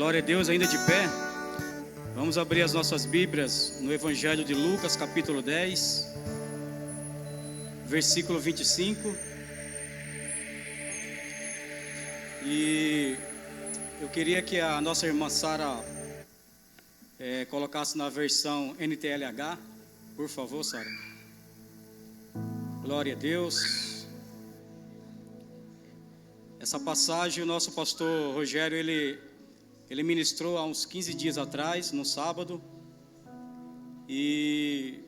Glória a Deus, ainda de pé. Vamos abrir as nossas Bíblias no Evangelho de Lucas, capítulo 10, versículo 25. E eu queria que a nossa irmã Sara colocasse na versão NTLH, por favor, Sara. Glória a Deus. Essa passagem o nosso pastor Rogério, ele ministrou há uns 15 dias atrás, no sábado. E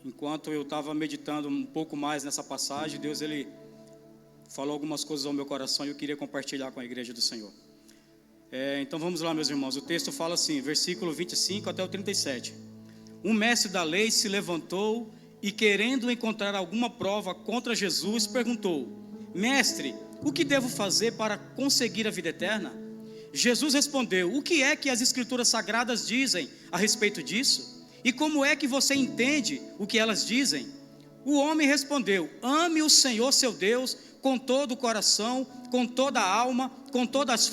enquanto eu estava meditando um pouco mais nessa passagem, Deus ele falou algumas coisas ao meu coração e eu queria compartilhar com a igreja do Senhor. Então vamos lá, meus irmãos. O texto fala assim, versículo 25 até o 37. Um mestre da lei se levantou e, querendo encontrar alguma prova contra Jesus, perguntou: Mestre, o que devo fazer para conseguir a vida eterna? Jesus respondeu: o que é que as escrituras sagradas dizem a respeito disso? E como é que você entende o que elas dizem? O homem respondeu: ame o Senhor seu Deus com todo o coração, com toda a alma, com todas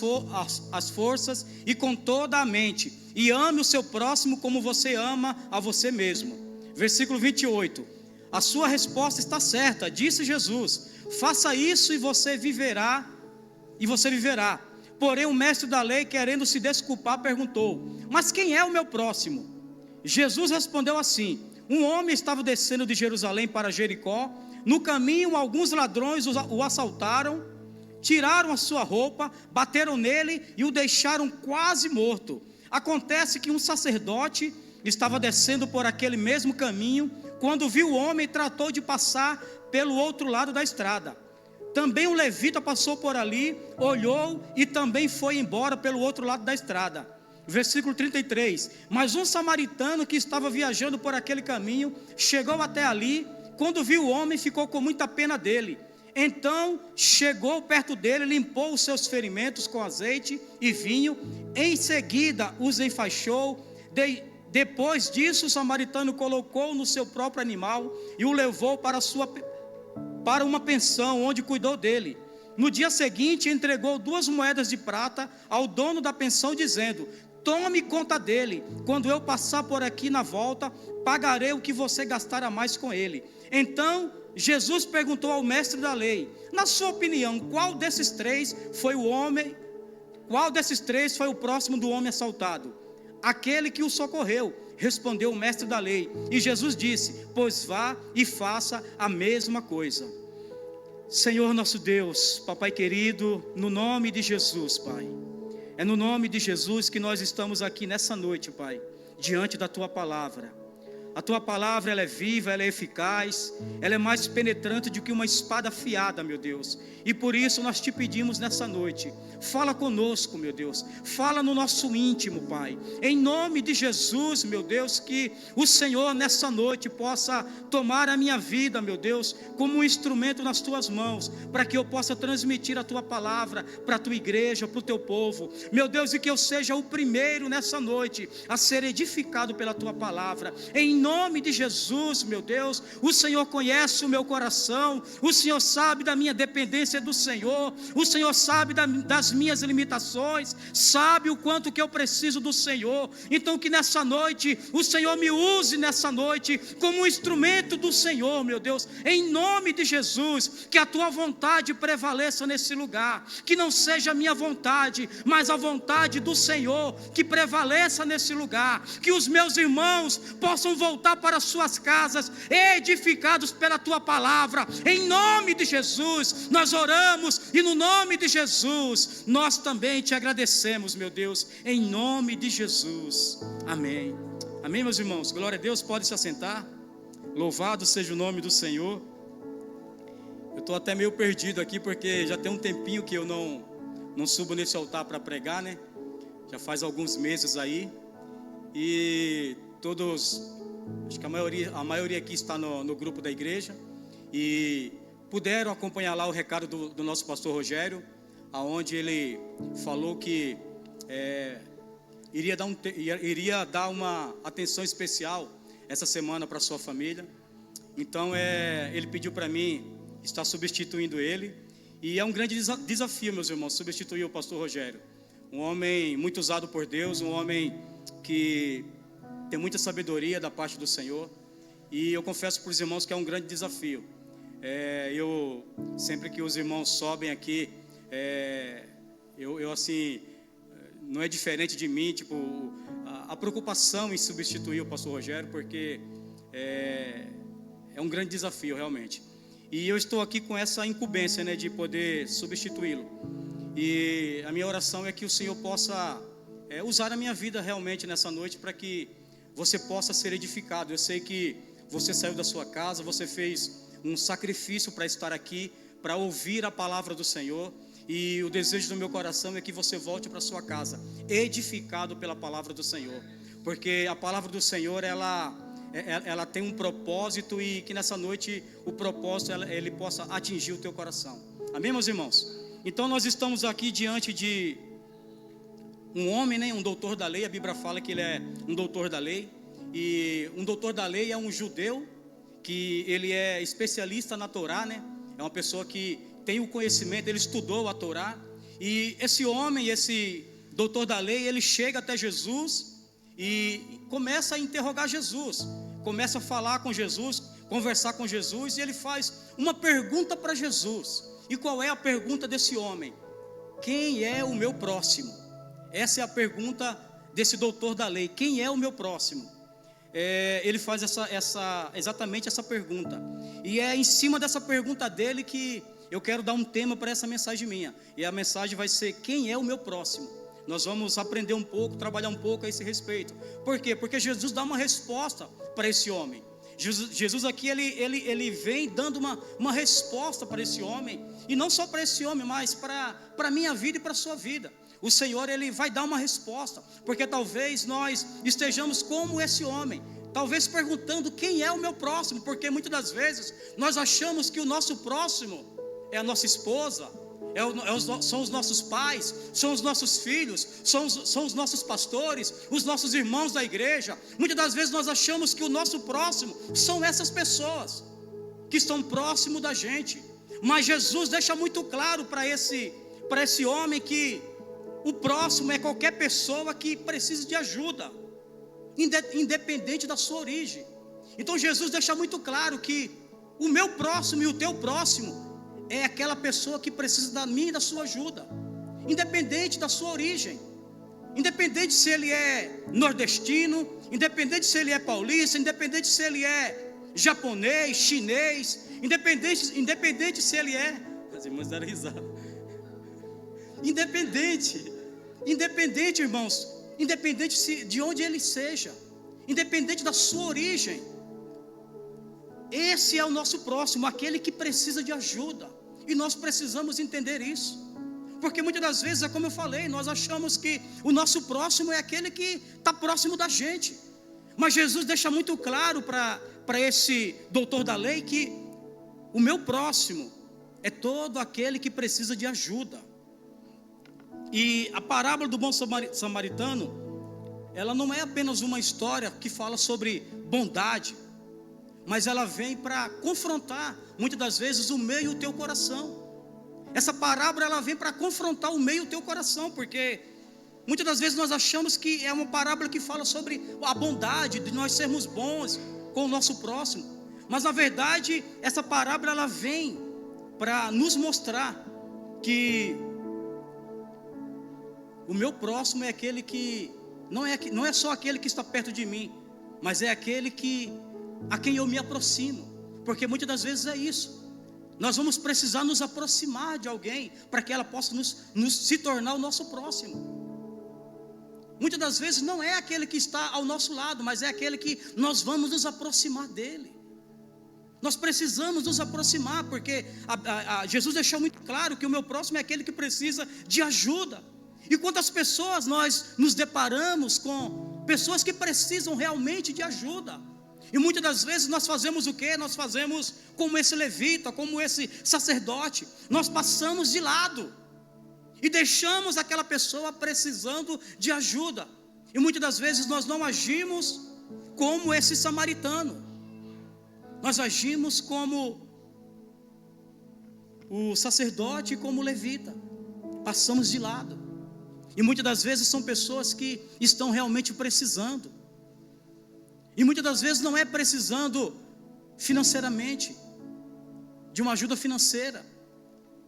as forças e com toda a mente, e ame o seu próximo como você ama a você mesmo. Versículo 28. A sua resposta está certa, disse Jesus. Faça isso e você viverá. Porém o mestre da lei, querendo se desculpar, perguntou: mas quem é o meu próximo? Jesus respondeu assim: um homem estava descendo de Jerusalém para Jericó. No caminho alguns ladrões o assaltaram, tiraram a sua roupa, bateram nele e o deixaram quase morto. Acontece que um sacerdote estava descendo por aquele mesmo caminho. Quando viu o homem, tratou de passar pelo outro lado da estrada. Também um levita passou por ali, olhou e também foi embora pelo outro lado da estrada. Versículo 33. Mas um samaritano que estava viajando por aquele caminho chegou até ali. Quando viu o homem, ficou com muita pena dele. Então chegou perto dele, limpou os seus ferimentos com azeite e vinho. Em seguida os enfaixou. Depois disso, o samaritano colocou no seu próprio animal e o levou para uma pensão, onde cuidou dele. No dia seguinte, entregou 2 moedas de prata ao dono da pensão, dizendo: tome conta dele. Quando eu passar por aqui na volta, pagarei o que você gastar a mais com ele. Então Jesus perguntou ao mestre da lei: na sua opinião, qual desses três foi o próximo do homem assaltado? Aquele que o socorreu, respondeu o mestre da lei. E Jesus disse: pois vá e faça a mesma coisa. Senhor nosso Deus, Papai querido, no nome de Jesus, Pai, é no nome de Jesus que nós estamos aqui nessa noite, Pai, diante da Tua palavra. A Tua palavra, ela é viva, ela é eficaz, ela é mais penetrante do que uma espada afiada, meu Deus. E por isso nós te pedimos nessa noite, fala conosco, meu Deus, fala no nosso íntimo, Pai. Em nome de Jesus, meu Deus, que o Senhor nessa noite possa tomar a minha vida, meu Deus, como um instrumento nas Tuas mãos, para que eu possa transmitir a Tua palavra para a Tua igreja, para o Teu povo. Meu Deus, e que eu seja o primeiro nessa noite a ser edificado pela Tua palavra. Em nome de Jesus, meu Deus, o Senhor conhece o meu coração, o Senhor sabe da minha dependência do Senhor, o Senhor sabe das minhas limitações, sabe o quanto que eu preciso do Senhor. Então que nessa noite, o Senhor me use nessa noite como um instrumento do Senhor, meu Deus, em nome de Jesus, que a Tua vontade prevaleça nesse lugar, que não seja a minha vontade, mas a vontade do Senhor que prevaleça nesse lugar, que os meus irmãos possam voltar para suas casas, edificados pela Tua palavra. Em nome de Jesus, nós oramos e no nome de Jesus, nós também Te agradecemos, meu Deus, em nome de Jesus, amém. Amém, meus irmãos, glória a Deus, pode se assentar. Louvado seja o nome do Senhor. Eu estou até meio perdido aqui, porque já tem um tempinho que eu não subo nesse altar para pregar, né? Já faz alguns meses aí. E acho que a maioria aqui está no grupo da igreja e puderam acompanhar lá o recado do nosso pastor Rogério, aonde ele falou que iria dar uma atenção especial essa semana para a sua família. Então ele pediu para mim estar substituindo ele, e é um grande desafio, meus irmãos, substituir o pastor Rogério, um homem muito usado por Deus, um homem que tem muita sabedoria da parte do Senhor. E eu confesso para os irmãos que é um grande desafio. Eu sempre que os irmãos sobem aqui, eu assim, não é diferente de mim, tipo, a preocupação em substituir o pastor Rogério, porque é um grande desafio realmente. E eu estou aqui com essa incumbência, né, de poder substituí-lo. E a minha oração é que o Senhor possa usar a minha vida realmente nessa noite, para que você possa ser edificado. Eu sei que você saiu da sua casa, você fez um sacrifício para estar aqui, para ouvir a palavra do Senhor. E o desejo do meu coração é que você volte para sua casa edificado pela palavra do Senhor, porque a palavra do Senhor ela tem um propósito, e que nessa noite o propósito ele possa atingir o teu coração. Amém, meus irmãos? Então nós estamos aqui diante de um homem, né, um doutor da lei. A Bíblia fala que ele é um doutor da lei. E um doutor da lei é um judeu que ele é especialista na Torá, né? É uma pessoa que tem o conhecimento, ele estudou a Torá. E esse homem, esse doutor da lei, ele chega até Jesus e começa a interrogar Jesus, começa a falar com Jesus, conversar com Jesus, e ele faz uma pergunta para Jesus. E qual é a pergunta desse homem? Quem é o meu próximo? Essa é a pergunta desse doutor da lei. Quem é o meu próximo? Ele faz exatamente essa pergunta. E é em cima dessa pergunta dele que eu quero dar um tema para essa mensagem minha. E a mensagem vai ser: quem é o meu próximo? Nós vamos aprender um pouco, trabalhar um pouco a esse respeito. Por quê? Porque Jesus dá uma resposta para esse homem. Jesus aqui, ele vem dando uma resposta para esse homem. E não só para esse homem, mas para a minha vida e para a sua vida. O Senhor, ele vai dar uma resposta, porque talvez nós estejamos como esse homem, talvez perguntando: quem é o meu próximo? Porque muitas das vezes nós achamos que o nosso próximo é a nossa esposa, são os nossos pais, são os nossos filhos, são os nossos pastores, os nossos irmãos da igreja. Muitas das vezes nós achamos que o nosso próximo são essas pessoas que estão próximo da gente. Mas Jesus deixa muito claro para esse homem que o próximo é qualquer pessoa que precisa de ajuda, independente da sua origem. Então Jesus deixa muito claro que o meu próximo e o teu próximo é aquela pessoa que precisa da minha e da sua ajuda, independente da sua origem, independente se ele é nordestino, independente se ele é paulista, independente se ele é japonês, chinês, independente se ele é... As irmãs deram risada. Independente, irmãos, independente de onde ele seja, independente da sua origem, esse é o nosso próximo, aquele que precisa de ajuda. E nós precisamos entender isso, porque muitas das vezes, é como eu falei, nós achamos que o nosso próximo é aquele que está próximo da gente. Mas Jesus deixa muito claro para esse doutor da lei que o meu próximo é todo aquele que precisa de ajuda. E a parábola do bom samaritano, ela não é apenas uma história que fala sobre bondade, mas ela vem para confrontar, muitas das vezes, o meu e o teu coração. Essa parábola, ela vem para confrontar o meu e o teu coração, porque muitas das vezes nós achamos que é uma parábola que fala sobre a bondade, de nós sermos bons com o nosso próximo. Mas na verdade, essa parábola, ela vem para nos mostrar que o meu próximo é aquele que não é só aquele que está perto de mim, mas é aquele a quem eu me aproximo. Porque muitas das vezes é isso. Nós vamos precisar nos aproximar de alguém para que ela possa se tornar o nosso próximo. Muitas das vezes não é aquele que está ao nosso lado, mas é aquele que nós vamos nos aproximar dele. Nós precisamos nos aproximar, porque Jesus deixou muito claro que o meu próximo é aquele que precisa de ajuda. E quantas pessoas nós nos deparamos com pessoas que precisam realmente de ajuda? E muitas das vezes nós fazemos o quê? Nós fazemos como esse levita, como esse sacerdote. Nós passamos de lado e deixamos aquela pessoa precisando de ajuda. E muitas das vezes nós não agimos como esse samaritano. Nós agimos como o sacerdote e como o levita. Passamos de lado. E muitas das vezes são pessoas que estão realmente precisando. E muitas das vezes não é precisando financeiramente, de uma ajuda financeira,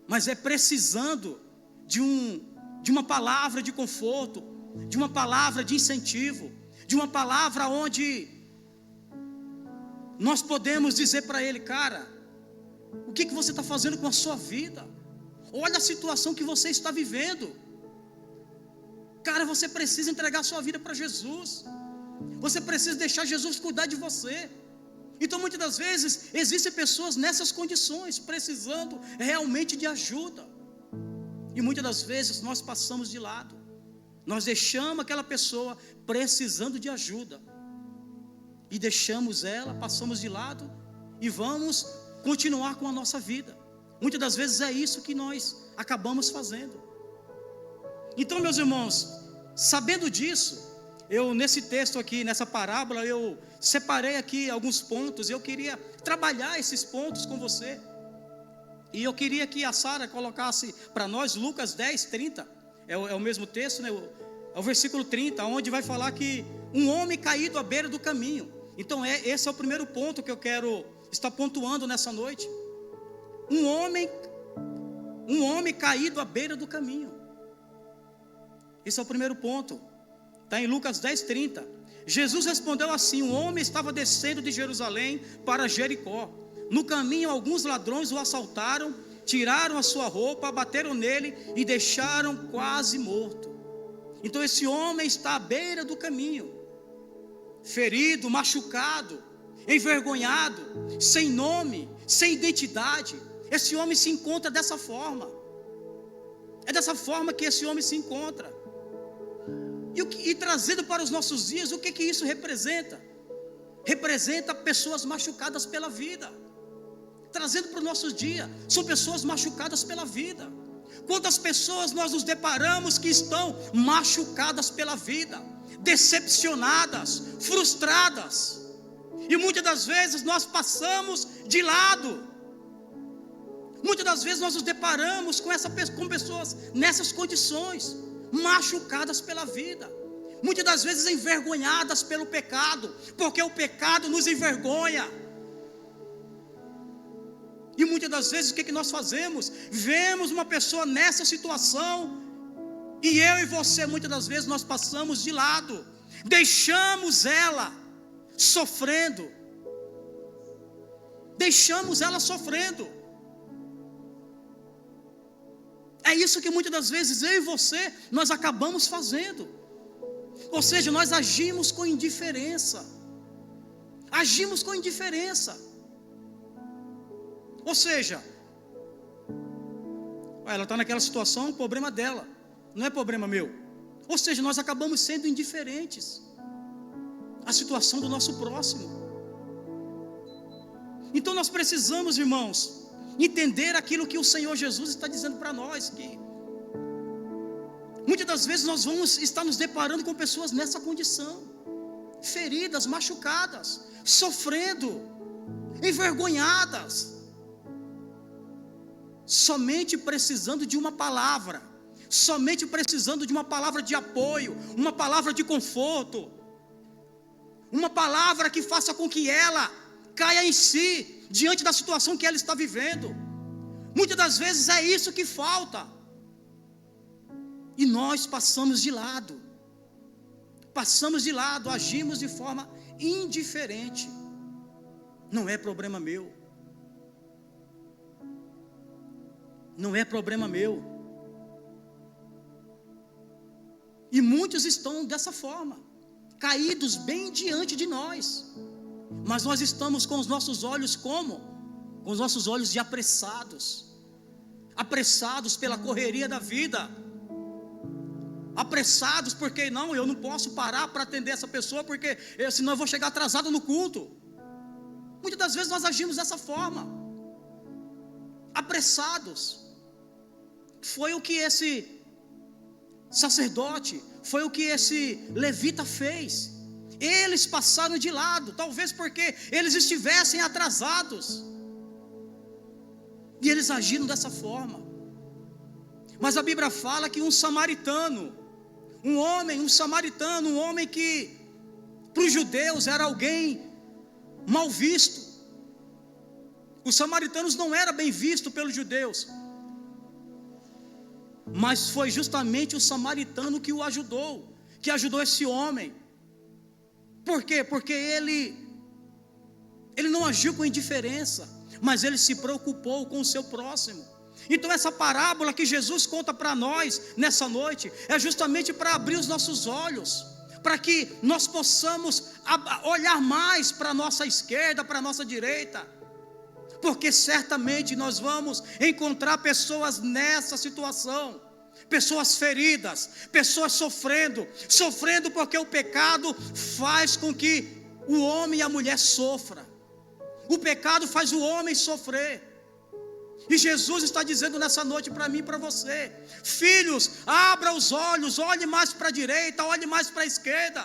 mas é precisando de uma palavra de conforto, de uma palavra de incentivo, de uma palavra onde nós podemos dizer para ele: cara, o que você está fazendo com a sua vida? Olha a situação que você está vivendo. Cara, você precisa entregar a sua vida para Jesus. Você precisa deixar Jesus cuidar de você. Então muitas das vezes existem pessoas nessas condições, precisando realmente de ajuda. E muitas das vezes nós passamos de lado. Nós deixamos aquela pessoa precisando de ajuda, e deixamos ela, passamos de lado e vamos continuar com a nossa vida. Muitas das vezes é isso que nós acabamos fazendo. Então, meus irmãos, sabendo disso, eu nesse texto aqui, nessa parábola, eu separei aqui alguns pontos. Eu queria trabalhar esses pontos com você. E eu queria que a Sara colocasse para nós Lucas 10, 30. É o mesmo texto, né? É o versículo 30, onde vai falar que um homem caído à beira do caminho. Então esse é o primeiro ponto que eu quero estar pontuando nessa noite. Um homem caído à beira do caminho. Esse é o primeiro ponto. Está em Lucas 10, 30. Jesus respondeu assim: um homem estava descendo de Jerusalém para Jericó. No caminho alguns ladrões o assaltaram, tiraram a sua roupa, bateram nele e deixaram quase morto. Então esse homem está à beira do caminho, ferido, machucado, envergonhado, sem nome, sem identidade. Esse homem se encontra dessa forma. É dessa forma que esse homem se encontra. E trazendo para os nossos dias, o que isso representa? Representa pessoas machucadas pela vida. Trazendo para os nossos dias, são pessoas machucadas pela vida. Quantas pessoas nós nos deparamos que estão machucadas pela vida, decepcionadas, frustradas, e muitas das vezes nós passamos de lado. Muitas das vezes nós nos deparamos com pessoas nessas condições, machucadas pela vida, muitas das vezes envergonhadas pelo pecado, porque o pecado nos envergonha. E muitas das vezes o que nós fazemos? Vemos uma pessoa nessa situação, e eu e você muitas das vezes nós passamos de lado, deixamos ela sofrendo, É isso que muitas das vezes eu e você nós acabamos fazendo. Ou seja, nós agimos com indiferença. Ou seja, ela está naquela situação, o problema dela, não é problema meu. Ou seja, nós acabamos sendo indiferentes à situação do nosso próximo. Então nós precisamos, irmãos, entender aquilo que o Senhor Jesus está dizendo para nós, que muitas das vezes nós vamos estar nos deparando com pessoas nessa condição, feridas, machucadas, sofrendo, envergonhadas, somente precisando de uma palavra, somente precisando de uma palavra de apoio, uma palavra de conforto, uma palavra que faça com que ela caia em si, diante da situação que ela está vivendo. Muitas das vezes é isso que falta, e nós passamos de lado, agimos de forma indiferente. Não é problema meu, e muitos estão dessa forma, caídos bem diante de nós, mas nós estamos com os nossos olhos como? Com os nossos olhos de apressados pela correria da vida, apressados porque não, eu não posso parar para atender essa pessoa, porque senão eu vou chegar atrasado no culto. Muitas das vezes nós agimos dessa forma, apressados. Foi o que esse sacerdote, foi o que esse levita fez. Eles passaram de lado, talvez porque eles estivessem atrasados, e eles agiram dessa forma. Mas a Bíblia fala que um samaritano Um homem, um samaritano, um homem que para os judeus era alguém mal visto. Os samaritanos não eram bem vistos pelos judeus, mas foi justamente o samaritano que o ajudou, que ajudou esse homem. Por quê? Porque ele não agiu com indiferença, mas ele se preocupou com o seu próximo. Então essa parábola que Jesus conta para nós nessa noite é justamente para abrir os nossos olhos, para que nós possamos olhar mais para a nossa esquerda, para a nossa direita, porque certamente nós vamos encontrar pessoas nessa situação, pessoas feridas, pessoas sofrendo porque o pecado faz com que o homem e a mulher sofram. O pecado faz o homem sofrer. E Jesus está dizendo nessa noite para mim e para você: filhos, abra os olhos, olhe mais para a direita, olhe mais para a esquerda,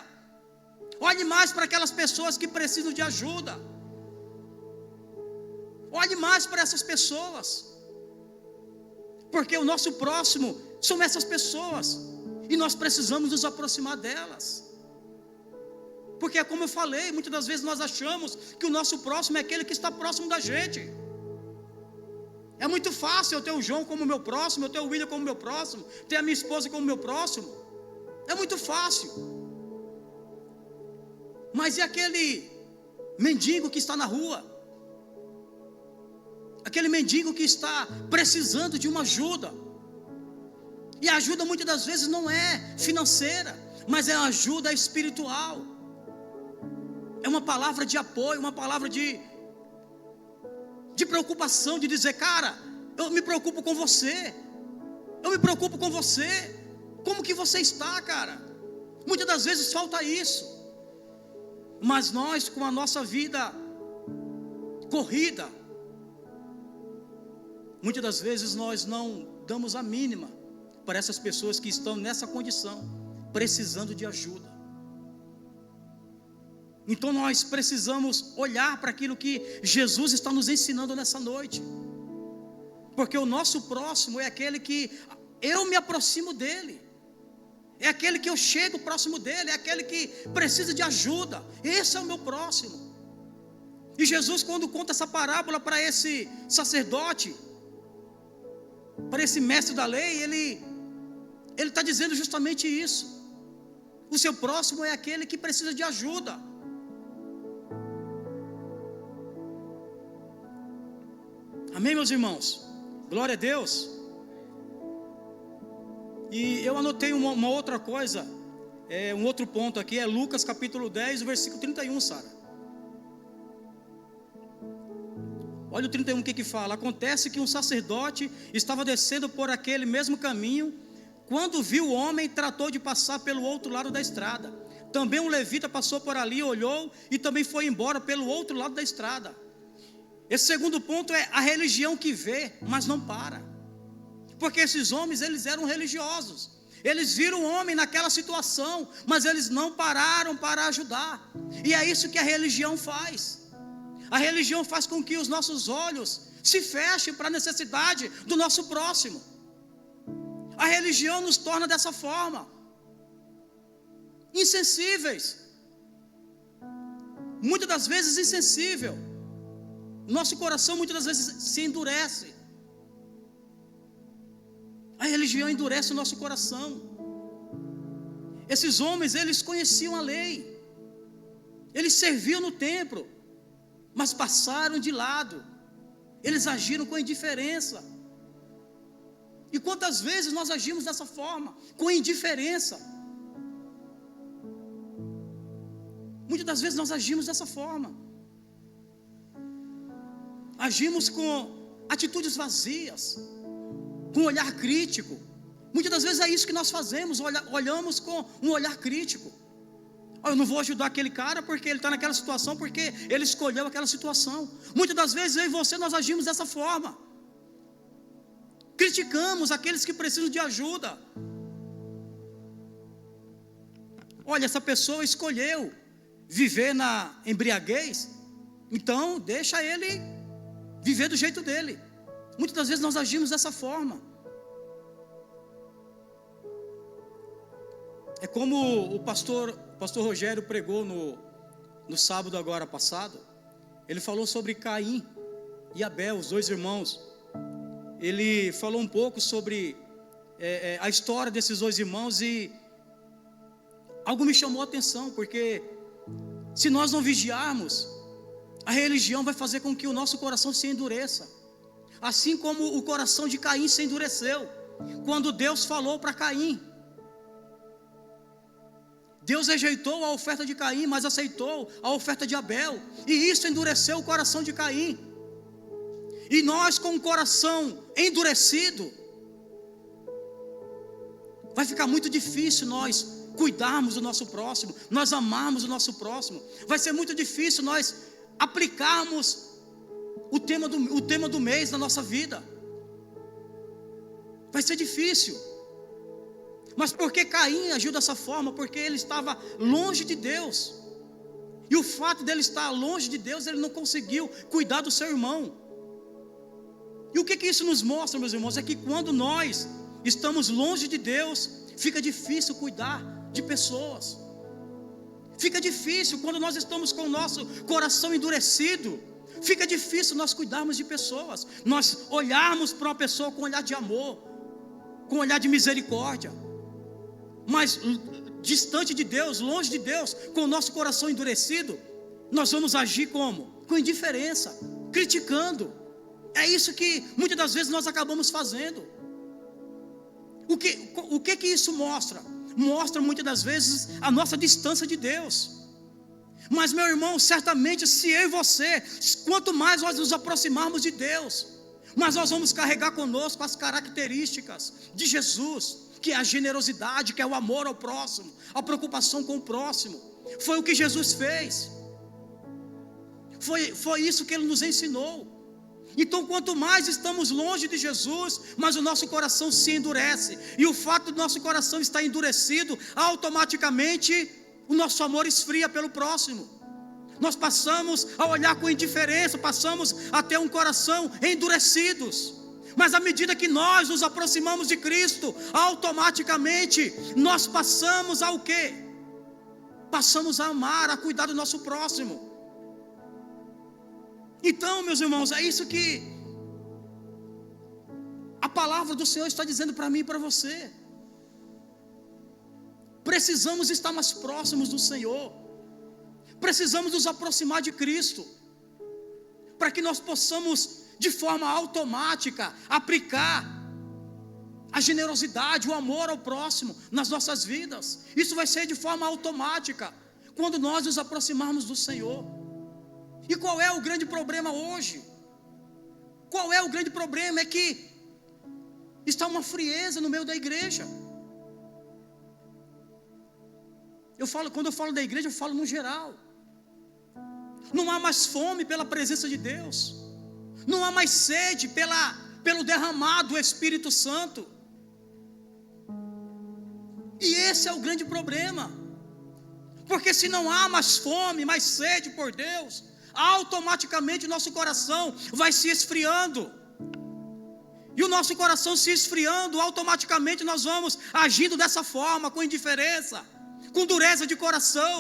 olhe mais para aquelas pessoas que precisam de ajuda, olhe mais para essas pessoas, porque o nosso próximo são essas pessoas, e nós precisamos nos aproximar delas. Porque é como eu falei, muitas das vezes nós achamos que o nosso próximo é aquele que está próximo da gente. É muito fácil eu ter o João como meu próximo, eu ter o William como meu próximo, ter a minha esposa como meu próximo. É muito fácil. Mas e aquele mendigo que está na rua? Aquele mendigo que está precisando de uma ajuda. E a ajuda muitas das vezes não é financeira, mas é ajuda espiritual. É uma palavra de apoio, uma palavra de preocupação, de dizer: cara, eu me preocupo com você, eu me preocupo com você, como que você está, cara? Muitas das vezes falta isso, mas nós, com a nossa vida corrida, muitas das vezes nós não damos a mínima para essas pessoas que estão nessa condição, precisando de ajuda. Então nós precisamos olhar para aquilo que Jesus está nos ensinando nessa noite, porque o nosso próximo é aquele que eu me aproximo dele, é aquele que eu chego próximo dele, é aquele que precisa de ajuda. Esse é o meu próximo. E Jesus, quando conta essa parábola para esse sacerdote, para esse mestre da lei, ele está dizendo justamente isso: o seu próximo é aquele que precisa de ajuda. Amém, meus irmãos? Glória a Deus. E eu anotei uma outra coisa, um outro ponto aqui, é Lucas capítulo 10, o versículo 31, Sara. Olha o 31, o que fala: acontece que um sacerdote estava descendo por aquele mesmo caminho, quando viu o homem, tratou de passar pelo outro lado da estrada. Também um levita passou por ali, olhou e também foi embora pelo outro lado da estrada. Esse segundo ponto é a religião que vê, mas não para. Porque esses homens, eles eram religiosos. Eles viram o homem naquela situação, mas eles não pararam para ajudar. E é isso que a religião faz. A religião faz com que os nossos olhos se fechem para a necessidade do nosso próximo. A religião nos torna dessa forma, insensíveis. Muitas das vezes insensível. Nosso coração muitas das vezes se endurece. A religião endurece o nosso coração. Esses homens, eles conheciam a lei, eles serviam no templo, mas passaram de lado. Eles agiram com indiferença. E quantas vezes nós agimos dessa forma, com indiferença? Muitas das vezes nós agimos dessa forma. Agimos com atitudes vazias, com olhar crítico. Muitas das vezes é isso que nós fazemos, olhamos com um olhar crítico. Eu não vou ajudar aquele cara porque ele está naquela situação, porque ele escolheu aquela situação. Muitas das vezes eu e você, nós agimos dessa forma. Criticamos aqueles que precisam de ajuda. Olha, essa pessoa escolheu viver na embriaguez, então deixa ele viver do jeito dele. Muitas das vezes nós agimos dessa forma. É como o pastor Rogério pregou no sábado agora passado. Ele falou sobre Caim e Abel, os dois irmãos. Ele falou um pouco sobre a história desses dois irmãos, e algo me chamou a atenção, porque se nós não vigiarmos, a religião vai fazer com que o nosso coração se endureça, assim como o coração de Caim se endureceu quando Deus falou para Caim. Deus rejeitou a oferta de Caim, mas aceitou a oferta de Abel, e isso endureceu o coração de Caim. E nós, com o coração endurecido, vai ficar muito difícil nós cuidarmos do nosso próximo, nós amarmos o nosso próximo. Vai ser muito difícil nós aplicarmos o tema do mês na nossa vida. Vai ser difícil. Mas por que Caim agiu dessa forma? Porque ele estava longe de Deus. E o fato dele estar longe de Deus, ele não conseguiu cuidar do seu irmão. E o que isso nos mostra, meus irmãos? É que quando nós estamos longe de Deus, fica difícil cuidar de pessoas. Fica difícil quando nós estamos com o nosso coração endurecido. Fica difícil nós cuidarmos de pessoas, nós olharmos para uma pessoa com um olhar de amor, com um olhar de misericórdia. Mas distante de Deus, longe de Deus, com o nosso coração endurecido, nós vamos agir como? Com indiferença, criticando. É isso que muitas das vezes nós acabamos fazendo. O que isso mostra? Mostra muitas das vezes a nossa distância de Deus. Mas, meu irmão, certamente se eu e você, quanto mais nós nos aproximarmos de Deus, mas nós vamos carregar conosco as características de Jesus, que é a generosidade, que é o amor ao próximo, a preocupação com o próximo. Foi o que Jesus fez. Foi isso que Ele nos ensinou. Então, quanto mais estamos longe de Jesus, mais o nosso coração se endurece. E o fato do nosso coração estar endurecido, automaticamente o nosso amor esfria pelo próximo. Nós passamos a olhar com indiferença, passamos a ter um coração endurecidos. Mas à medida que nós nos aproximamos de Cristo, automaticamente nós passamos a o quê? Passamos a amar, a cuidar do nosso próximo. Então, meus irmãos, é isso que a palavra do Senhor está dizendo para mim e para você. Precisamos estar mais próximos do Senhor. Precisamos nos aproximar de Cristo, para que nós possamos, de forma automática, aplicar a generosidade, o amor ao próximo nas nossas vidas. Isso vai ser de forma automática, quando nós nos aproximarmos do Senhor. E qual é o grande problema hoje? Qual é o grande problema? É que está uma frieza no meio da igreja. Quando eu falo da igreja, eu falo no geral. Não há mais fome pela presença de Deus. Não há mais sede pelo derramado do Espírito Santo. E esse é o grande problema. Porque se não há mais fome, mais sede por Deus, automaticamente o nosso coração vai se esfriando. E o nosso coração se esfriando, automaticamente nós vamos agindo dessa forma, com indiferença, com dureza de coração.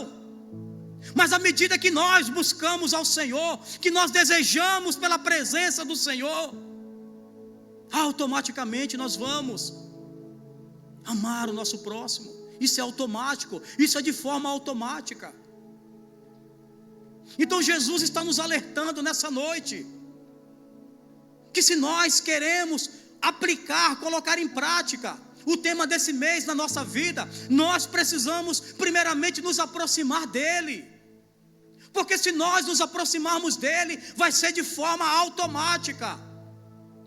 Mas à medida que nós buscamos ao Senhor, que nós desejamos pela presença do Senhor, automaticamente nós vamos amar o nosso próximo. Isso é automático, isso é de forma automática. Então Jesus está nos alertando nessa noite, que se nós queremos aplicar, colocar em prática o tema desse mês na nossa vida, nós precisamos primeiramente nos aproximar dEle. Porque se nós nos aproximarmos dEle, vai ser de forma automática.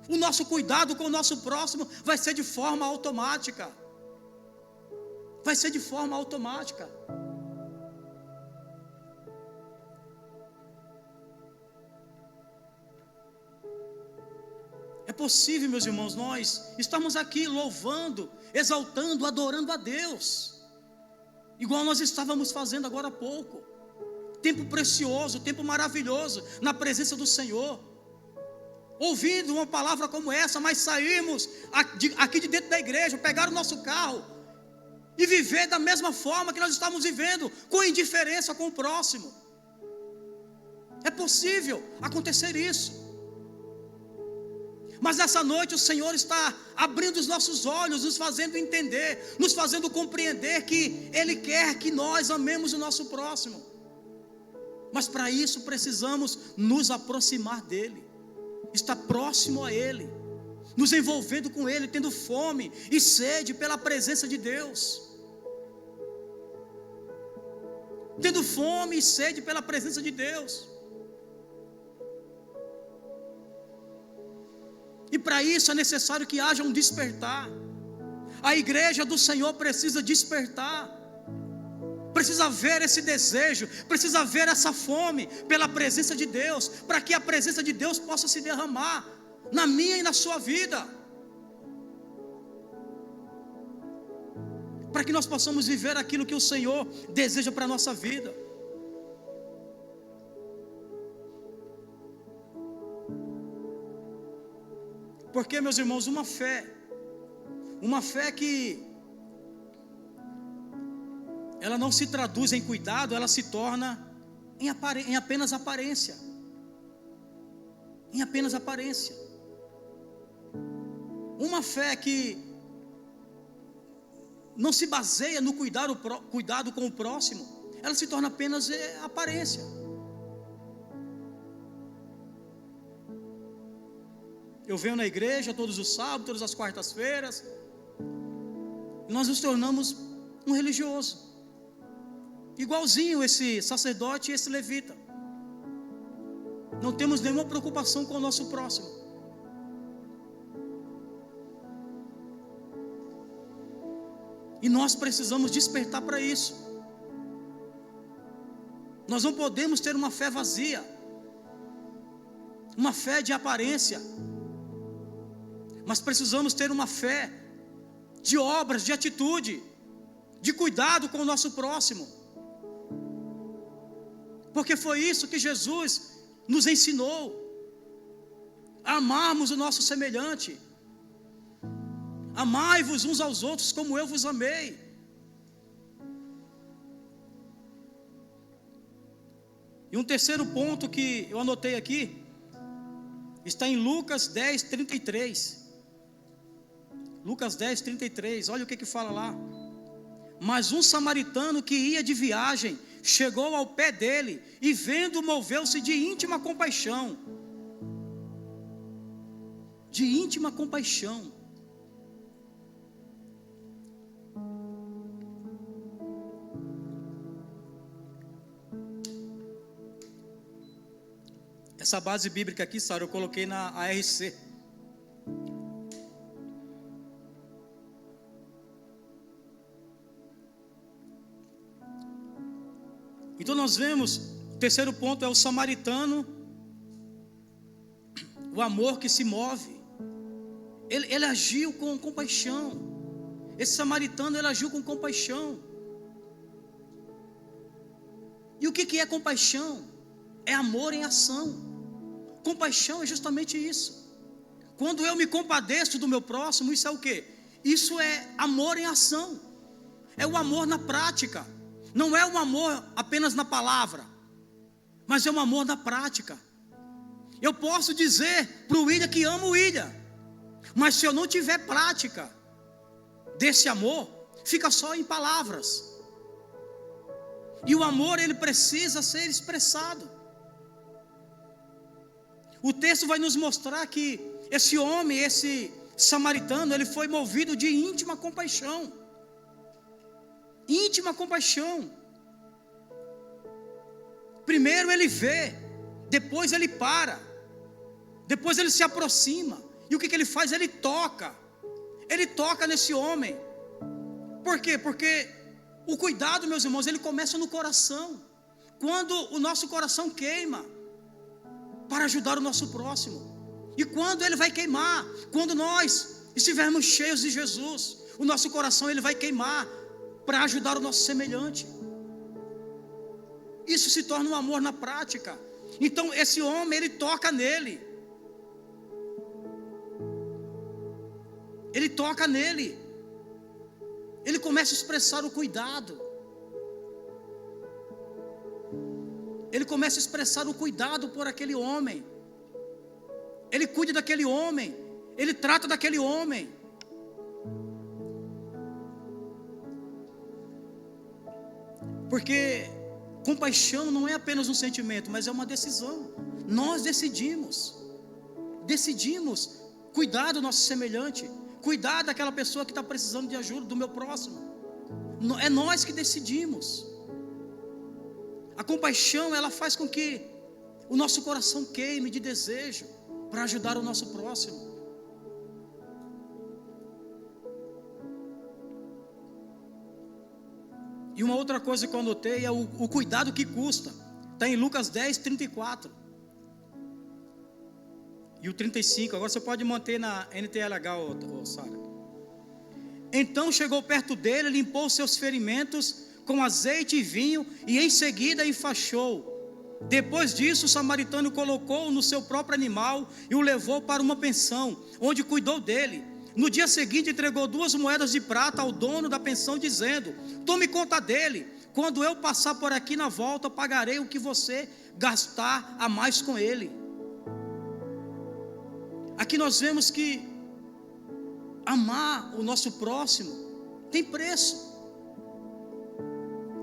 O nosso cuidado com o nosso próximo vai ser de forma automática. Vai ser de forma automática. É possível, meus irmãos, nós estamos aqui louvando, exaltando, adorando a Deus, igual nós estávamos fazendo agora há pouco. Tempo precioso, tempo maravilhoso na presença do Senhor, ouvindo uma palavra como essa, mas saímos aqui de dentro da igreja, pegar o nosso carro e viver da mesma forma que nós estamos vivendo, com indiferença com o próximo. É possível acontecer isso. Mas nessa noite o Senhor está abrindo os nossos olhos, nos fazendo entender, nos fazendo compreender que Ele quer que nós amemos o nosso próximo. Mas para isso precisamos nos aproximar dEle, estar próximo a Ele, nos envolvendo com Ele, tendo fome e sede pela presença de Deus. Tendo fome e sede pela presença de Deus. E para isso é necessário que haja um despertar. A igreja do Senhor precisa despertar. Precisa ver esse desejo, precisa ver essa fome pela presença de Deus, para que a presença de Deus possa se derramar na minha e na sua vida. Para que nós possamos viver aquilo que o Senhor deseja para a nossa vida. Porque, meus irmãos, uma fé que ela não se traduz em cuidado, ela se torna em apenas aparência. Em apenas aparência. Uma fé que não se baseia no cuidado com o próximo, ela se torna apenas aparência. Eu venho na igreja todos os sábados, todas as quartas-feiras, e nós nos tornamos um religioso, igualzinho esse sacerdote e esse levita. Não temos nenhuma preocupação com o nosso próximo. E nós precisamos despertar para isso. Nós não podemos ter uma fé vazia, uma fé de aparência, mas precisamos ter uma fé de obras, de atitude, de cuidado com o nosso próximo. Porque foi isso que Jesus nos ensinou, a amarmos o nosso semelhante. Amai-vos uns aos outros como eu vos amei. E um terceiro ponto que eu anotei aqui, está em Lucas 10, 33. Lucas 10, 33, olha o que fala lá. Mas um samaritano que ia de viagem, chegou ao pé dele, e vendo, moveu-se de íntima compaixão. De íntima compaixão. Essa base bíblica aqui, Sara, eu coloquei na ARC. Então nós vemos, o terceiro ponto é o samaritano, o amor que se move. Ele agiu com compaixão. Esse samaritano, ele agiu com compaixão. E o que é compaixão? É amor em ação. Compaixão é justamente isso. Quando eu me compadeço do meu próximo, isso é o quê? Isso é amor em ação. É o amor na prática. Não é um amor apenas na palavra, mas é um amor na prática. Eu posso dizer para o William que amo o William, mas se eu não tiver prática desse amor, fica só em palavras. E o amor, ele precisa ser expressado. O texto vai nos mostrar que esse homem, esse samaritano, ele foi movido de íntima compaixão. Íntima compaixão. Primeiro ele vê, depois ele para, depois ele se aproxima. E o que ele faz? Ele toca nesse homem. Por quê? Porque o cuidado, meus irmãos, ele começa no coração. Quando o nosso coração queima para ajudar o nosso próximo. E quando ele vai queimar, quando nós estivermos cheios de Jesus, o nosso coração ele vai queimar para ajudar o nosso semelhante. Isso se torna um amor na prática. Então esse homem, ele toca nele. Ele toca nele. ele começa a expressar o cuidado. Ele começa a expressar o cuidado por aquele homem. Ele cuida daquele homem. Ele trata daquele homem. Porque compaixão não é apenas um sentimento, mas é uma decisão. Nós decidimos cuidar do nosso semelhante, cuidar daquela pessoa que está precisando de ajuda, do meu próximo. É nós que decidimos. A compaixão, ela faz com que o nosso coração queime de desejo para ajudar o nosso próximo. E uma outra coisa que eu anotei é o cuidado que custa. Está em Lucas 10, 34 e o 35. Agora você pode manter na NTLH, Sara. Então chegou perto dele, limpou os seus ferimentos com azeite e vinho, e em seguida enfaixou. Depois disso, o samaritano colocou-o no seu próprio animal e o levou para uma pensão, onde cuidou dele. No dia seguinte entregou 2 moedas de prata ao dono da pensão, dizendo: tome conta dele, quando eu passar por aqui na volta, pagarei o que você gastar a mais com ele. Aqui nós vemos que amar o nosso próximo tem preço.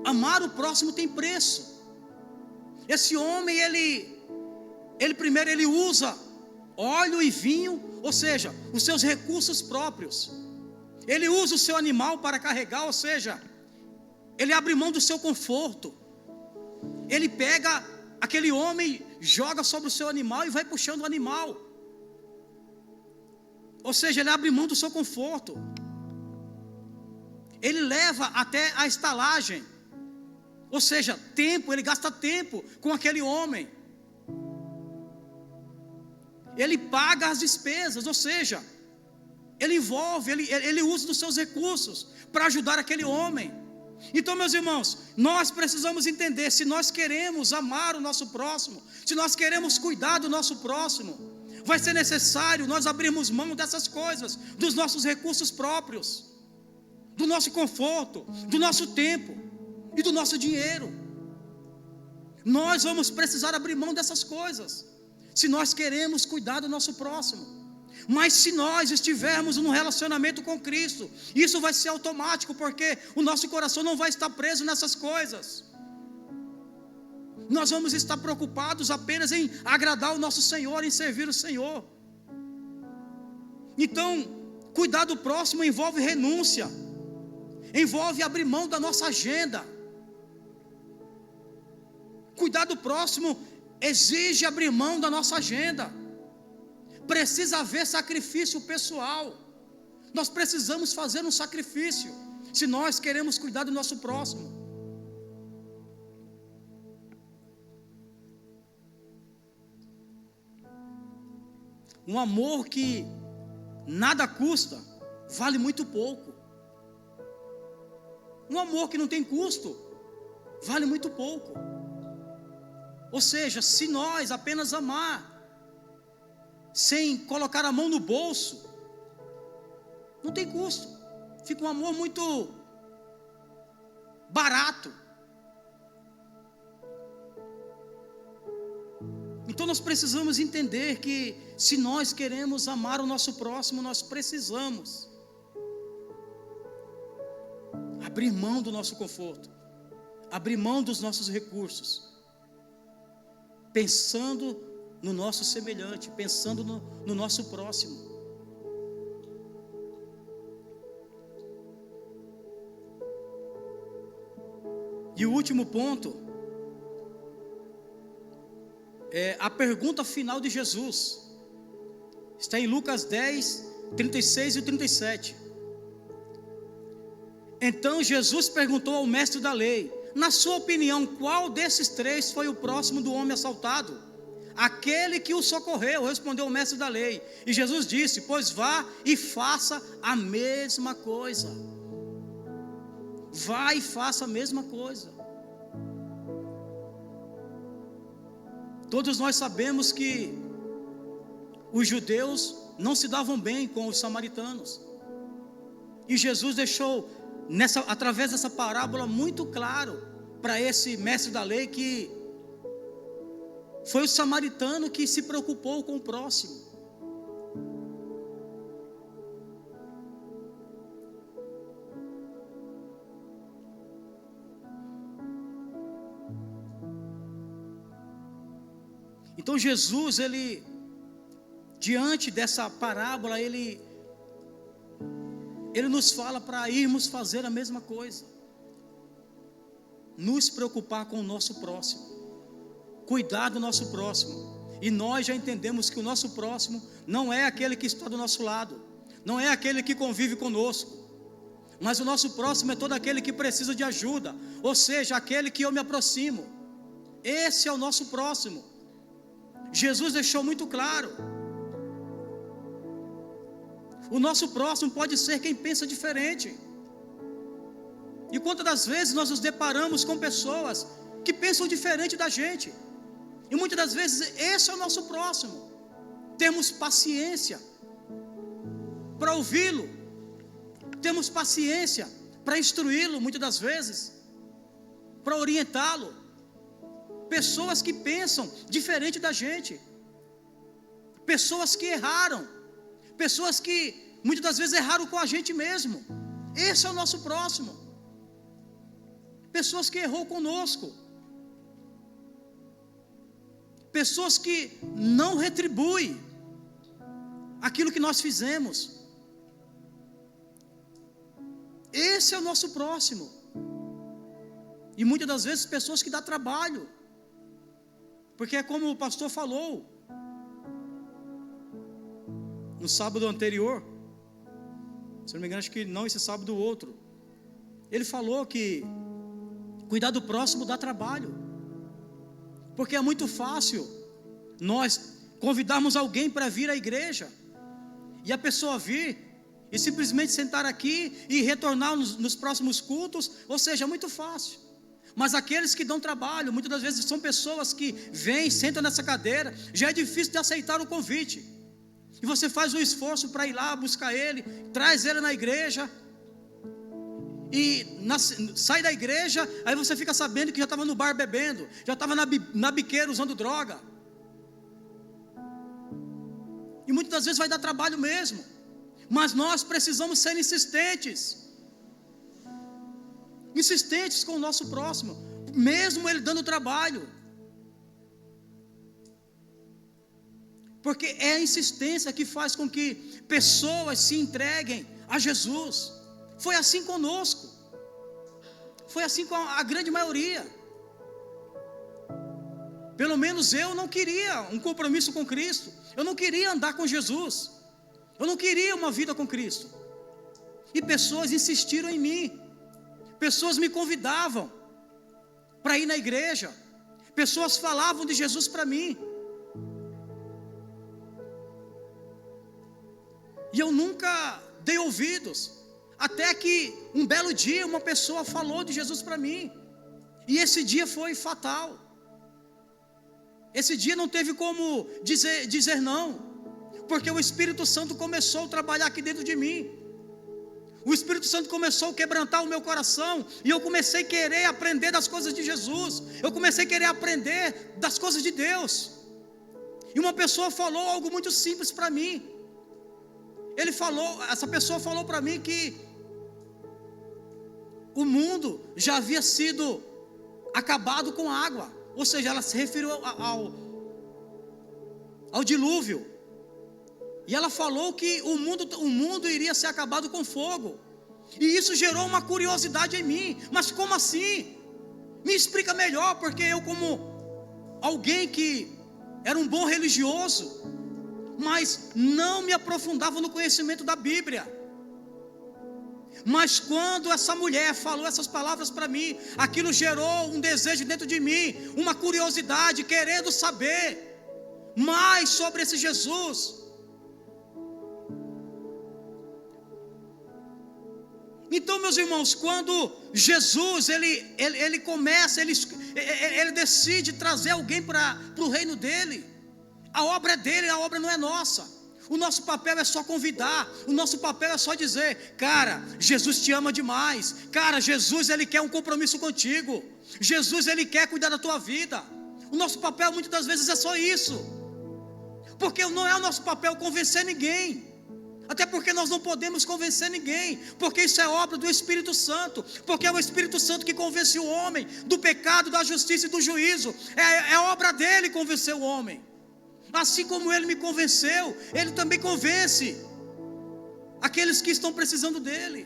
Amar o próximo tem preço. Esse homem, ele primeiro ele usa óleo e vinho, ou seja, os seus recursos próprios. Ele usa o seu animal para carregar, ou seja, ele abre mão do seu conforto. Ele pega aquele homem, joga sobre o seu animal e vai puxando o animal. Ou seja, ele abre mão do seu conforto. Ele leva até a estalagem. Ou seja, tempo, ele gasta tempo com aquele homem. Ele paga as despesas, ou seja, ele envolve, ele usa dos seus recursos para ajudar aquele homem. Então, meus irmãos, nós precisamos entender, se nós queremos amar o nosso próximo, se nós queremos cuidar do nosso próximo, vai ser necessário nós abrirmos mão dessas coisas, dos nossos recursos próprios, do nosso conforto, do nosso tempo e do nosso dinheiro. Nós vamos precisar abrir mão dessas coisas, se nós queremos cuidar do nosso próximo. Mas se nós estivermos num relacionamento com Cristo, isso vai ser automático, porque o nosso coração não vai estar preso nessas coisas. Nós vamos estar preocupados apenas em agradar o nosso Senhor, em servir o Senhor. Então, cuidar do próximo envolve renúncia, envolve abrir mão da nossa agenda. Cuidar do próximo exige abrir mão da nossa agenda. Precisa haver sacrifício pessoal. Nós precisamos fazer um sacrifício, se nós queremos cuidar do nosso próximo. Um amor que nada custa, vale muito pouco. Um amor que não tem custo, vale muito pouco. Ou seja, se nós apenas amar, sem colocar a mão no bolso, não tem custo. Fica um amor muito barato. Então nós precisamos entender que, se nós queremos amar o nosso próximo, nós precisamos abrir mão do nosso conforto, abrir mão dos nossos recursos, pensando no nosso semelhante, pensando no nosso próximo. E o último ponto é a pergunta final de Jesus. Está em Lucas 10, 36 e 37. Então Jesus perguntou ao mestre da lei: na sua opinião, qual desses 3 foi o próximo do homem assaltado? Aquele que o socorreu, respondeu o mestre da lei. E Jesus disse: pois vá e faça a mesma coisa. Vá e faça a mesma coisa. Todos nós sabemos que os judeus não se davam bem com os samaritanos. E Jesus deixou através dessa parábola muito claro para esse mestre da lei que foi o samaritano que se preocupou com o próximo. Então Jesus, ele, diante dessa parábola, ele nos fala para irmos fazer a mesma coisa, nos preocupar com o nosso próximo, cuidar do nosso próximo. E nós já entendemos que o nosso próximo não é aquele que está do nosso lado, não é aquele que convive conosco, mas o nosso próximo é todo aquele que precisa de ajuda, ou seja, aquele que eu me aproximo. Esse é o nosso próximo. Jesus deixou muito claro. O nosso próximo pode ser quem pensa diferente. E quantas das vezes nós nos deparamos com pessoas que pensam diferente da gente, e muitas das vezes esse é o nosso próximo. Temos paciência para ouvi-lo, temos paciência para instruí-lo, muitas das vezes, para orientá-lo. Pessoas que pensam diferente da gente, pessoas que erraram, pessoas que muitas das vezes erraram com a gente mesmo. Esse é o nosso próximo. Pessoas que errou conosco, pessoas que não retribuem aquilo que nós fizemos. Esse é o nosso próximo. E muitas das vezes pessoas que dão trabalho, porque é como o pastor falou no sábado anterior, se não me engano, acho que não esse sábado, o outro. Ele falou que cuidar do próximo dá trabalho, porque é muito fácil nós convidarmos alguém para vir à igreja, e a pessoa vir e simplesmente sentar aqui e retornar nos próximos cultos, ou seja, é muito fácil. Mas aqueles que dão trabalho, muitas das vezes são pessoas que vêm, sentam nessa cadeira, já é difícil de aceitar o convite, e você faz um esforço para ir lá buscar ele, traz ele na igreja, e sai da igreja, aí você fica sabendo que já estava no bar bebendo, já estava na biqueira usando droga, e muitas das vezes vai dar trabalho mesmo, mas nós precisamos ser insistentes com o nosso próximo, mesmo ele dando trabalho, porque é a insistência que faz com que pessoas se entreguem a Jesus. Foi assim conosco, foi assim com a grande maioria. Pelo menos eu não queria um compromisso com Cristo, eu não queria andar com Jesus, eu não queria uma vida com Cristo, e pessoas insistiram em mim, pessoas me convidavam para ir na igreja, pessoas falavam de Jesus para mim, e eu nunca dei ouvidos, até que um belo dia uma pessoa falou de Jesus para mim, e esse dia foi fatal. Esse dia não teve como dizer não, porque o Espírito Santo começou a trabalhar aqui dentro de mim. O Espírito Santo começou a quebrantar o meu coração, e eu comecei a querer aprender das coisas de Jesus, eu comecei a querer aprender das coisas de Deus. E uma pessoa falou algo muito simples para mim. Essa pessoa falou para mim que o mundo já havia sido acabado com água, ou seja, ela se referiu ao dilúvio, e ela falou que o mundo iria ser acabado com fogo, e isso gerou uma curiosidade em mim. Mas como assim? Me explica melhor, porque eu, como alguém que era um bom religioso, mas não me aprofundava no conhecimento da Bíblia, mas quando essa mulher falou essas palavras para mim, aquilo gerou um desejo dentro de mim, uma curiosidade, querendo saber mais sobre esse Jesus. Então, meus irmãos, quando Jesus ele começa, ele decide trazer alguém para o reino dele, a obra é dele, a obra não é nossa. O nosso papel é só convidar, o nosso papel é só dizer: cara, Jesus te ama demais, cara, Jesus ele quer um compromisso contigo, Jesus ele quer cuidar da tua vida. O nosso papel muitas das vezes é só isso, porque não é o nosso papel convencer ninguém, até porque nós não podemos convencer ninguém, porque isso é obra do Espírito Santo, porque é o Espírito Santo que convence o homem do pecado, da justiça e do juízo, é obra dele convencer o homem. Assim como ele me convenceu, ele também convence aqueles que estão precisando dele.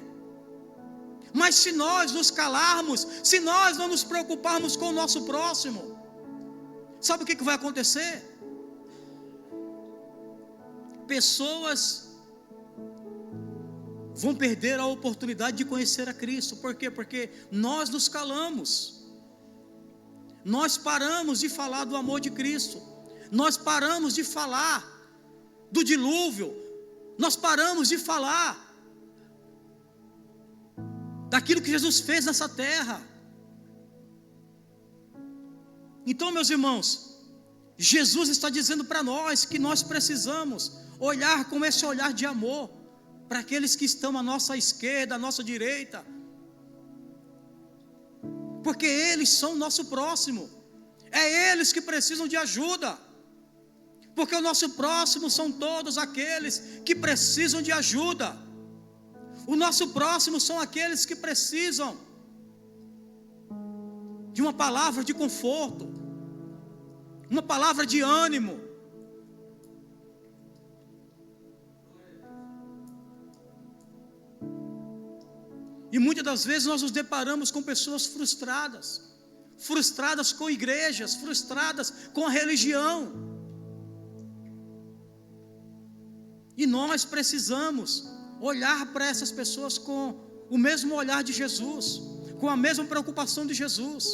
Mas se nós nos calarmos, se nós não nos preocuparmos com o nosso próximo, sabe o que vai acontecer? Pessoas vão perder a oportunidade de conhecer a Cristo. Por quê? Porque nós nos calamos, nós paramos de falar do amor de Cristo, nós paramos de falar do dilúvio, nós paramos de falar daquilo que Jesus fez nessa terra. Então, meus irmãos, Jesus está dizendo para nós que nós precisamos olhar com esse olhar de amor para aqueles que estão à nossa esquerda, à nossa direita, porque eles são o nosso próximo, é eles que precisam de ajuda, porque o nosso próximo são todos aqueles que precisam de ajuda. O nosso próximo são aqueles que precisam de uma palavra de conforto, uma palavra de ânimo. E muitas das vezes nós nos deparamos com pessoas frustradas com igrejas, frustradas com a religião. E nós precisamos olhar para essas pessoas com o mesmo olhar de Jesus, com a mesma preocupação de Jesus.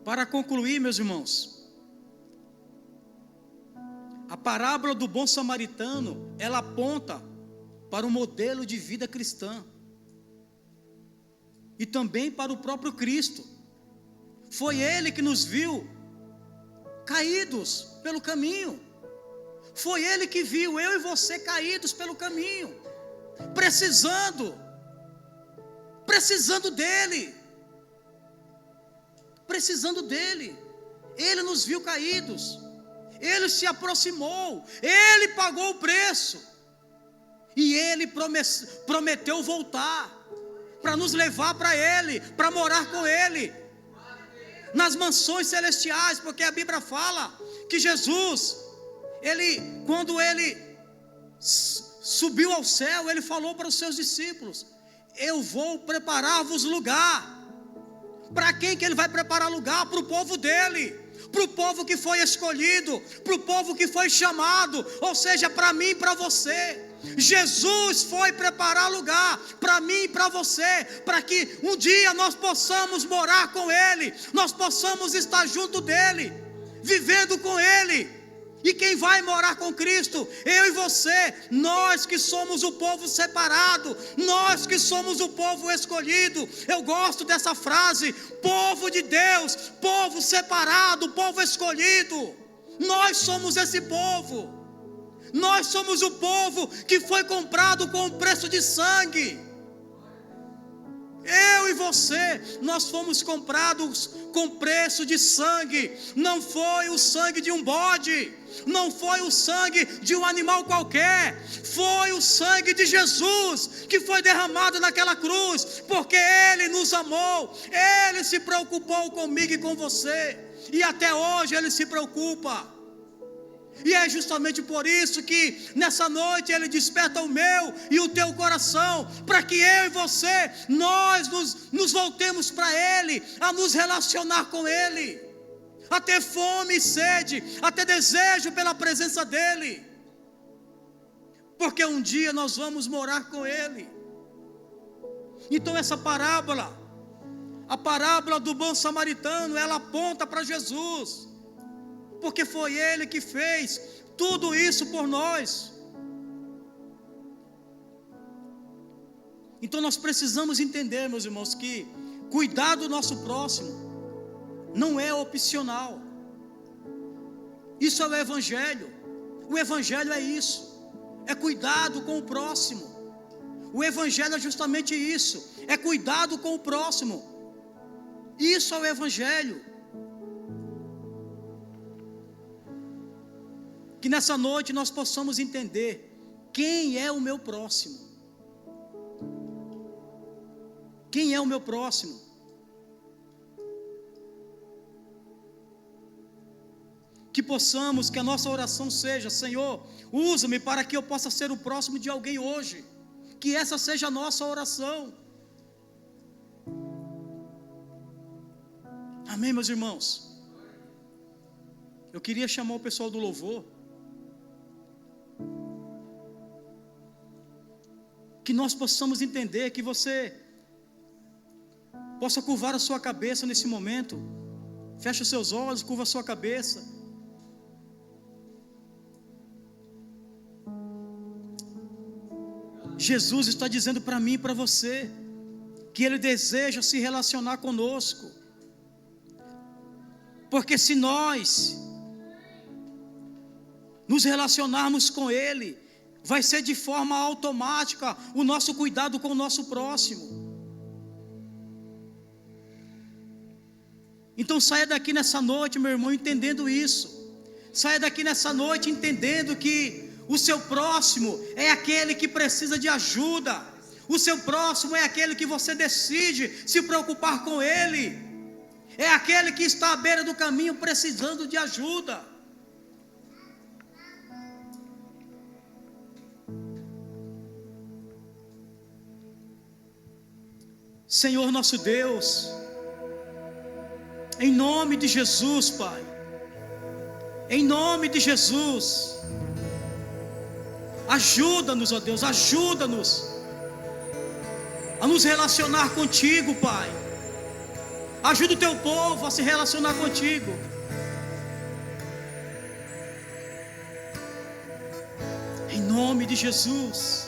Para concluir, meus irmãos, a parábola do bom samaritano, ela aponta para o modelo de vida cristã e também para o próprio Cristo. Foi Ele que nos viu caídos pelo caminho, foi Ele que viu eu e você caídos pelo caminho, precisando dEle, Ele nos viu caídos, Ele se aproximou, Ele pagou o preço, e Ele prometeu voltar, para nos levar para Ele, para morar com Ele, nas mansões celestiais, porque a Bíblia fala que Jesus, quando Ele subiu ao céu, Ele falou para os seus discípulos: eu vou preparar-vos lugar. Para quem que Ele vai preparar lugar? Para o povo dEle, para o povo que foi escolhido, para o povo que foi chamado, ou seja, para mim e para você. Jesus foi preparar lugar para mim e para você, para que um dia nós possamos morar com Ele, nós possamos estar junto dEle, vivendo com Ele. E quem vai morar com Cristo? Eu e você, nós que somos o povo separado, nós que somos o povo escolhido. Eu gosto dessa frase: povo de Deus, povo separado, povo escolhido. Nós somos esse povo. Nós somos o povo que foi comprado com o preço de sangue. Eu e você, nós fomos comprados com preço de sangue. Não foi o sangue de um bode, não foi o sangue de um animal qualquer, foi o sangue de Jesus que foi derramado naquela cruz, porque Ele nos amou, Ele se preocupou comigo e com você, e até hoje Ele se preocupa. E é justamente por isso que nessa noite Ele desperta o meu e o teu coração, para que eu e você, nós nos voltemos para Ele, a nos relacionar com Ele, a ter fome e sede, a ter desejo pela presença dEle, porque um dia nós vamos morar com Ele. Então essa parábola, a parábola do bom samaritano, ela aponta para Jesus, porque foi Ele que fez tudo isso por nós. Então nós precisamos entender, meus irmãos, que Cuidar do nosso próximo não é opcional. Isso é o Evangelho. O Evangelho é isso, é cuidado com o próximo. O Evangelho é justamente isso, é cuidado com o próximo. Isso é o Evangelho. Que nessa noite nós possamos entender quem é o meu próximo. Quem é o meu próximo? Que possamos, que a nossa oração seja: Senhor, usa-me para que eu possa ser o próximo de alguém hoje. Que essa seja a nossa oração. Amém, meus irmãos? Eu queria chamar o pessoal do louvor. Que nós possamos entender, que você possa curvar a sua cabeça nesse momento. Feche os seus olhos, curva a sua cabeça. Jesus está dizendo para mim e para você que Ele deseja se relacionar conosco, porque se nós nos relacionarmos com Ele, vai ser de forma automática o nosso cuidado com o nosso próximo. Então saia daqui nessa noite, meu irmão, entendendo isso. Saia daqui nessa noite entendendo que o seu próximo é aquele que precisa de ajuda. O seu próximo é aquele que você decide se preocupar com ele. É aquele que está à beira do caminho precisando de ajuda. Senhor nosso Deus, em nome de Jesus, Pai, em nome de Jesus, ajuda-nos, ó Deus, ajuda-nos a nos relacionar contigo, Pai. Ajuda o teu povo a se relacionar contigo. Em nome de Jesus.